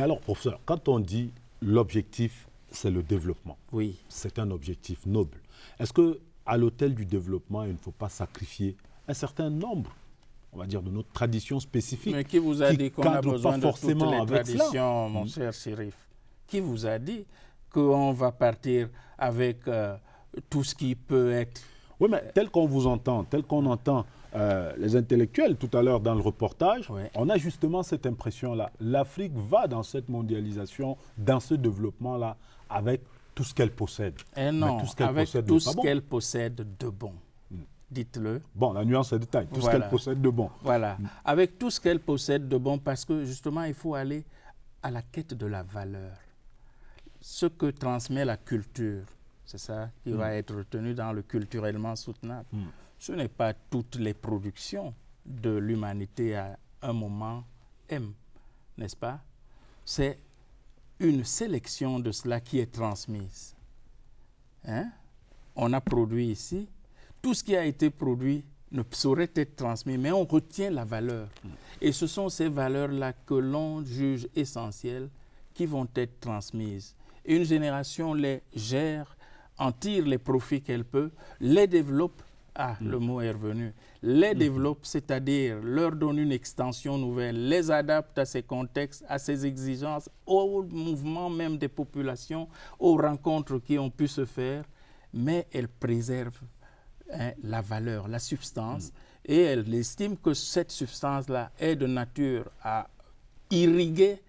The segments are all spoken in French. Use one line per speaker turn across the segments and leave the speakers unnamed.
Mais alors, professeur, quand on dit l'objectif, c'est le développement,
Oui.
c'est un objectif noble. Est-ce qu'à l'autel du développement, il ne faut pas sacrifier un certain nombre, on va dire, de nos traditions spécifiques?
Mais qui vous a dit qu'on a besoin de toutes les traditions, mon cher Chérif? Qui vous a dit qu'on va partir avec tout ce qui peut être...
Oui, mais tel qu'on vous entend, tel qu'on entend les intellectuels tout à l'heure dans le reportage,
Oui.
on a justement cette impression-là. L'Afrique va dans cette mondialisation, dans ce développement-là, avec tout ce qu'elle possède.
Et non, avec tout ce qu'elle possède de bon. Dites-le.
Bon, la nuance est de taille, tout ce qu'elle possède de bon.
Voilà, avec tout ce qu'elle possède de bon, parce que justement, il faut aller à la quête de la valeur. Ce que transmet la culture, c'est ça qui va être retenu dans le culturellement soutenable. Ce n'est pas toutes les productions de l'humanité à un moment M, n'est-ce pas? C'est une sélection de cela qui est transmise. Hein? On a produit ici, tout ce qui a été produit ne saurait être transmis, mais on retient la valeur. Et ce sont ces valeurs-là que l'on juge essentielles qui vont être transmises. Et une génération les gère, en tire les profits qu'elle peut, les développe, le mot est revenu, les développe, c'est-à-dire leur donne une extension nouvelle, les adapte à ces contextes, à ces exigences, au mouvement même des populations, aux rencontres qui ont pu se faire, mais elle préserve la valeur, la substance, et elle estime que cette substance-là est de nature à irriguer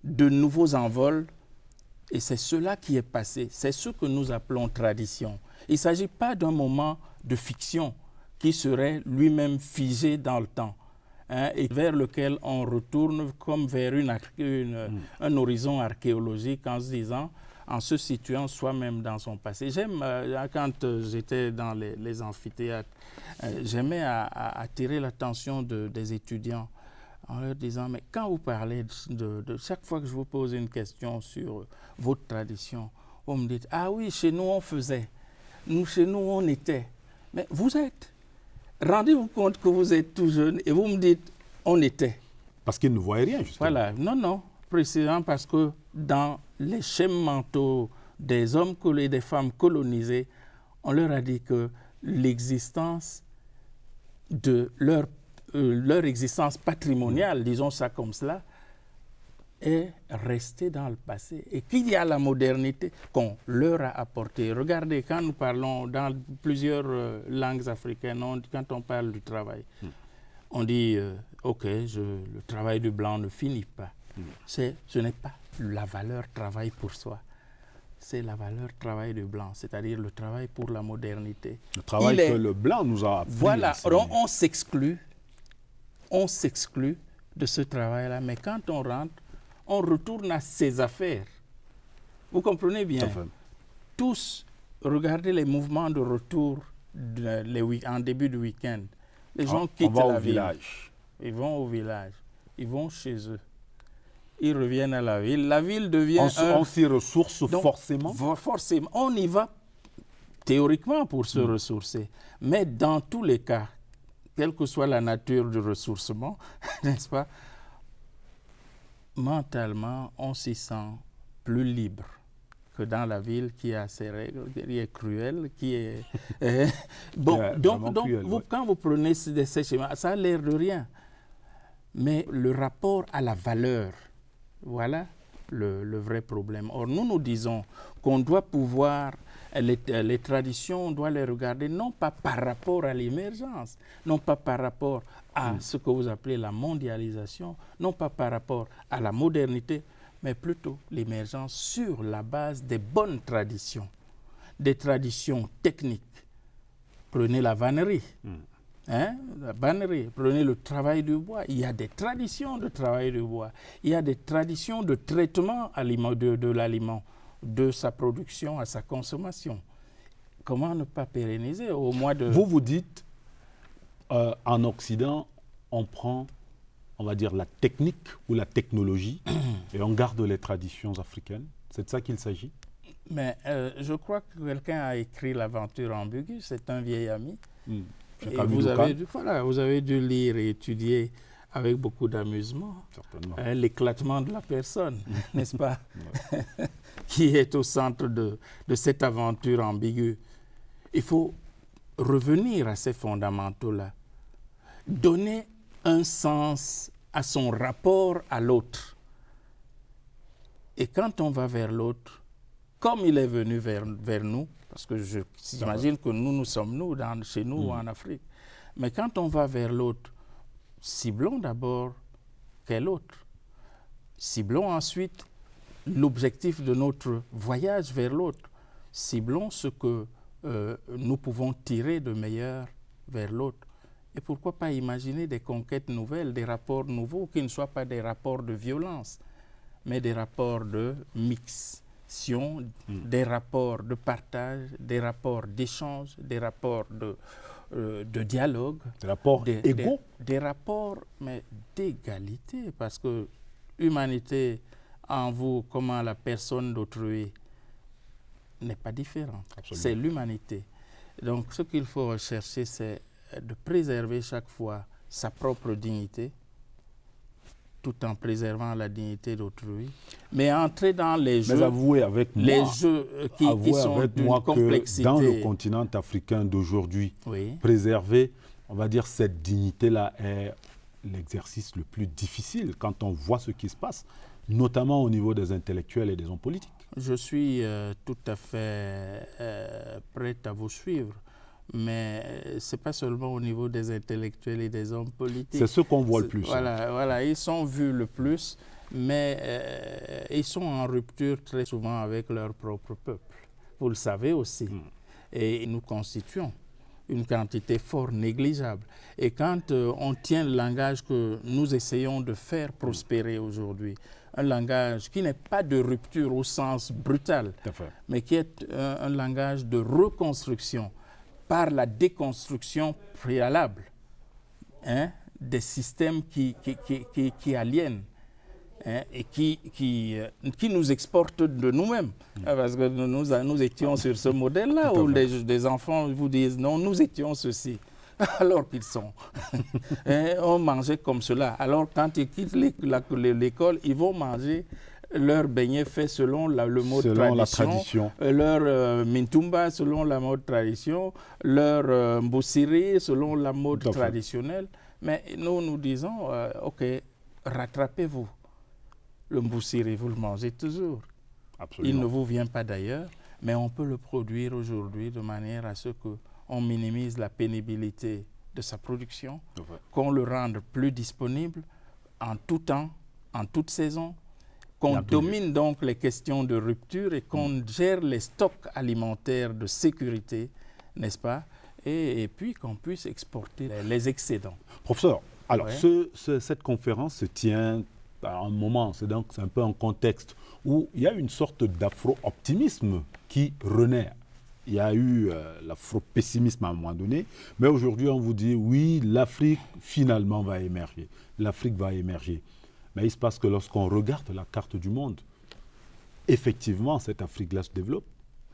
de nouveaux envols, et c'est cela qui est passé, c'est ce que nous appelons tradition. Il ne s'agit pas d'un moment de fiction qui serait lui-même figé dans le temps, et vers lequel on retourne comme vers un horizon archéologique en se disant, en se situant soi-même dans son passé. J'aime, quand j'étais dans les amphithéâtres, j'aimais attirer l'attention des étudiants en leur disant, mais quand vous parlez de chaque fois que je vous pose une question sur votre tradition, vous me dites, ah oui, chez nous on faisait, chez nous on était. Mais vous êtes. Rendez-vous compte que vous êtes tout jeune et vous me dites, on était.
Parce qu'ils ne voyaient rien, justement.
Voilà, non, précisément parce que dans les schèmes mentaux des hommes et des femmes colonisés, on leur a dit que l'existence de leur existence patrimoniale, disons ça comme cela, est restée dans le passé et qu'il y a la modernité qu'on leur a apportée. Regardez, quand nous parlons dans plusieurs langues africaines, quand on parle du travail, on dit, OK, le travail du blanc ne finit pas. Ce n'est pas la valeur travail pour soi, c'est la valeur travail du blanc, c'est-à-dire le travail pour la modernité.
Le travail que le blanc nous a appris.
Voilà, on s'exclut de ce travail-là, mais quand on rentre, on retourne à ses affaires. Vous comprenez bien? Tous, regardez les mouvements de retour en début de week-end. Les gens quittent la ville. Ils vont au village. Ils vont chez eux. Ils reviennent à la ville. La ville devient
on s'y ressource forcément.
Forcément. On y va théoriquement pour se ressourcer. Mais dans tous les cas, quelle que soit la nature du ressourcement, n'est-ce pas, mentalement, on s'y sent plus libre que dans la ville qui a ses règles, qui est cruelle, qui est... donc cruel, quand vous prenez ces schémas, ça a l'air de rien. Mais le rapport à la valeur, voilà le vrai problème. Or, nous disons qu'on doit pouvoir, les traditions, on doit les regarder non pas par rapport à l'émergence, non pas par rapport à ce que vous appelez la mondialisation, non pas par rapport à la modernité, mais plutôt l'émergence sur la base des bonnes traditions, des traditions techniques. Prenez la vannerie. La vannerie, prenez le travail du bois. Il y a des traditions de travail du bois. Il y a des traditions de traitement de l'aliment, de sa production à sa consommation. Comment ne pas pérenniser au mois de...
Vous dites, en Occident, on prend, on va dire, la technique ou la technologie et on garde les traditions africaines. C'est de ça qu'il s'agit?
Mais je crois que quelqu'un a écrit L'aventure ambiguë. C'est un vieil ami. Et vous avez dû lire et étudier avec beaucoup d'amusement, l'éclatement de la personne, n'est-ce pas, qui est au centre de cette aventure ambiguë. Il faut revenir à ces fondamentaux-là, donner un sens à son rapport à l'autre. Et quand on va vers l'autre, comme il est venu vers nous, parce que j'imagine que nous sommes chez nous ou en Afrique, mais quand on va vers l'autre, ciblons d'abord quel autre? Ciblons ensuite l'objectif de notre voyage vers l'autre. Ciblons ce que nous pouvons tirer de meilleur vers l'autre. Et pourquoi pas imaginer des conquêtes nouvelles, des rapports nouveaux qui ne soient pas des rapports de violence, mais des rapports de mixtion, des rapports de partage, des rapports d'échange, des rapports de dialogue.
Des rapports égaux.
Des rapports, mais d'égalité, parce que l'humanité en vous, comme en la personne d'autrui, n'est pas différente. C'est l'humanité. Donc ce qu'il faut rechercher, c'est de préserver chaque fois sa propre dignité, tout en préservant la dignité d'autrui, mais entrer dans les jeux, les jeux qui sont d'une complexité.
Que dans le continent africain d'aujourd'hui, préserver, on va dire, cette dignité-là est l'exercice le plus difficile quand on voit ce qui se passe, notamment au niveau des intellectuels et des hommes politiques.
Je suis tout à fait prêt à vous suivre. Mais ce n'est pas seulement au niveau des intellectuels et des hommes politiques.
C'est ce qu'on voit le plus.
Voilà, ils sont vus le plus, mais ils sont en rupture très souvent avec leur propre peuple. Vous le savez aussi. Et nous constituons une quantité fort négligeable. Et quand on tient le langage que nous essayons de faire prospérer aujourd'hui, un langage qui n'est pas de rupture au sens brutal, mais qui est un langage de reconstruction, par la déconstruction préalable des systèmes qui aliènent et qui nous exportent de nous-mêmes. Parce que nous étions sur ce modèle-là où des enfants vous disent « non, nous étions ceci ». Alors qu'ils sont. On mangeait comme cela. Alors quand ils quittent l'école, ils vont manger leur beignet fait selon le mode tradition, leur mintumba selon la mode tradition, leur mboussiri selon la mode traditionnelle. Mais nous disons, ok, rattrapez-vous. Le mboussiri, vous le mangez toujours.
Absolument.
Il ne vous vient pas d'ailleurs, mais on peut le produire aujourd'hui de manière à ce qu'on minimise la pénibilité de sa production, qu'on le rende plus disponible en tout temps, en toute saison, qu'on domine donc les questions de rupture et qu'on gère les stocks alimentaires de sécurité, n'est-ce pas? Et puis qu'on puisse exporter les excédents.
Professeur, alors cette conférence se tient à un moment, c'est un peu un contexte où il y a une sorte d'afro-optimisme qui renaît. Il y a eu l'afro-pessimisme à un moment donné, mais aujourd'hui on vous dit oui, l'Afrique finalement va émerger. L'Afrique va émerger. Mais il se passe que lorsqu'on regarde la carte du monde, effectivement, cette Afrique-là se développe,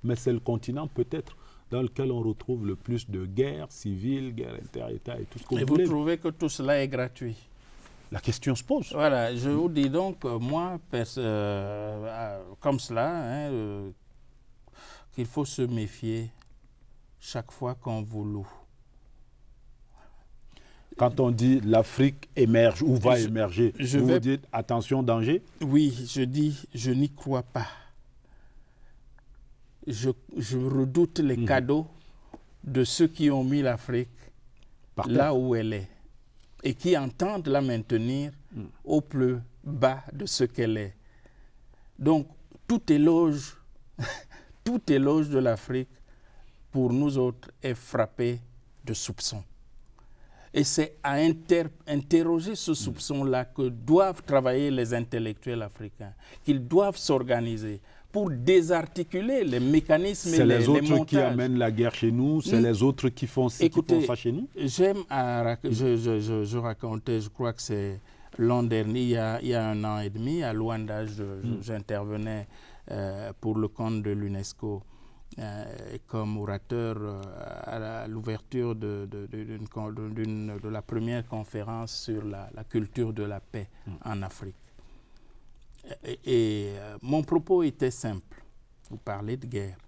mais c'est le continent peut-être dans lequel on retrouve le plus de guerres civiles, guerres inter-États et tout ce que vous voulez.
Et vous trouvez que tout cela est gratuit?
La question se pose.
Voilà, je vous dis donc, moi, comme cela, qu'il faut se méfier chaque fois qu'on vous loue.
Quand on dit l'Afrique émerge ou va émerger, vous dites attention, danger?
Oui, je dis je n'y crois pas. Je redoute les cadeaux de ceux qui ont mis l'Afrique là où elle est et qui entendent la maintenir au plus bas de ce qu'elle est. Donc, tout éloge de l'Afrique, pour nous autres, est frappé de soupçons. Et c'est à interroger ce soupçon-là que doivent travailler les intellectuels africains, qu'ils doivent s'organiser pour désarticuler les mécanismes et les montages.
C'est les autres qui amènent la guerre chez nous, c'est les autres qui font ça chez nous.
Je racontais, je crois que c'est l'an dernier, il y a 1 an et demi, à Luanda, j'intervenais pour le compte de l'UNESCO comme orateur à l'ouverture de la première conférence sur la culture de la paix en Afrique. Et mon propos était simple. Vous parlez de guerre,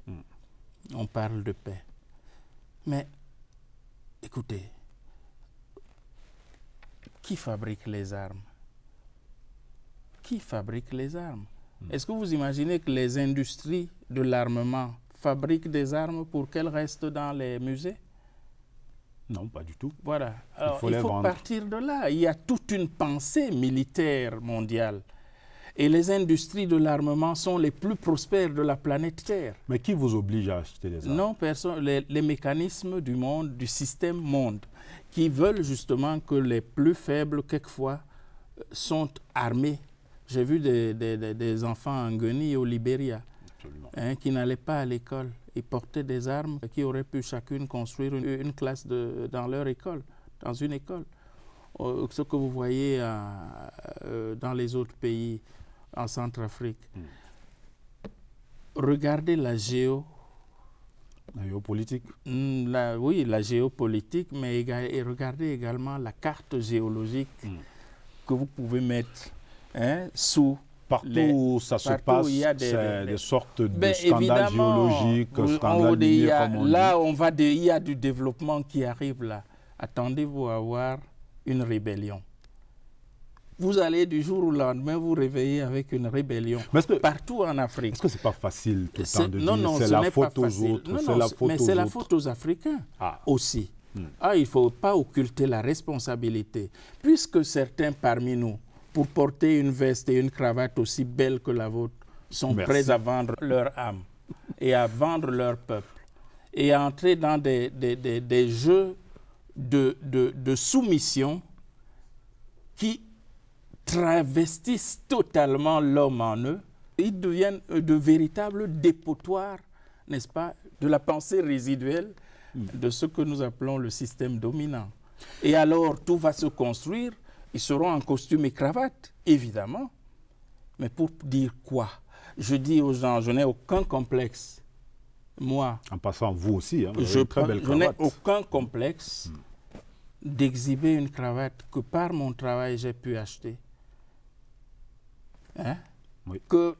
on parle de paix. Mais écoutez, qui fabrique les armes? Qui fabrique les armes? Est-ce que vous imaginez que les industries de l'armement fabriquent des armes pour qu'elles restent dans les musées?
Non, pas du tout.
Voilà. Alors, il faut partir de là. Il y a toute une pensée militaire mondiale. Et les industries de l'armement sont les plus prospères de la planète Terre.
Mais qui vous oblige à acheter des armes?
Non, personne. Les mécanismes du monde, du système monde, qui veulent justement que les plus faibles, quelquefois, sont armés. J'ai vu des enfants en Guinée et au Libéria qui n'allaient pas à l'école. Ils portaient des armes qui auraient pu chacune construire une classe dans leur école, dans une école. Ce que vous voyez dans les autres pays, en Centrafrique. Regardez la
géopolitique.
Oui, la géopolitique, mais regardez également la carte géologique que vous pouvez mettre sous.
Partout où ça se passe, c'est des sortes de scandales géologiques, scandales miniers, comme on dit.
Là, il y a du développement qui arrive là. Attendez-vous à voir une rébellion. Vous allez du jour au lendemain vous réveiller avec une rébellion partout en Afrique.
Est-ce que ce n'est pas facile tout le temps de dire
non,
c'est la faute aux autres,
mais c'est la faute aux Africains aussi. Il ne faut pas occulter la responsabilité. Puisque certains parmi nous, pour porter une veste et une cravate aussi belle que la vôtre, sont prêts à vendre leur âme et à vendre leur peuple et à entrer dans des jeux de soumission qui travestissent totalement l'homme en eux. Ils deviennent de véritables dépotoirs, n'est-ce pas, de la pensée résiduelle de ce que nous appelons le système dominant. Et alors, tout va se construire. Ils seront en costume et cravate, évidemment. Mais pour dire quoi? Je dis aux gens, je n'ai aucun complexe. Moi,
en passant, vous aussi, vous avez une très belle cravate.
Je n'ai aucun complexe d'exhiber une cravate que par mon travail j'ai pu acheter. Que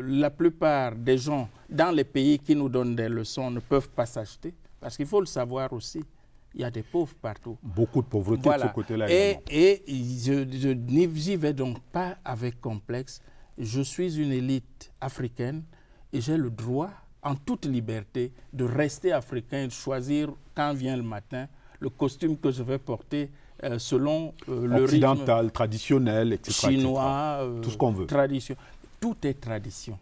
la plupart des gens dans les pays qui nous donnent des leçons ne peuvent pas s'acheter. Parce qu'il faut le savoir aussi. Il y a des pauvres partout.
Beaucoup de pauvreté de ce côté-là.
Et je n'y vais donc pas avec complexe. Je suis une élite africaine et j'ai le droit, en toute liberté, de rester africain et de choisir, quand vient le matin, le costume que je vais porter selon le
occidental,
rythme
traditionnel, etc.
chinois,
tout ce qu'on veut.
Tradition. Tout est tradition.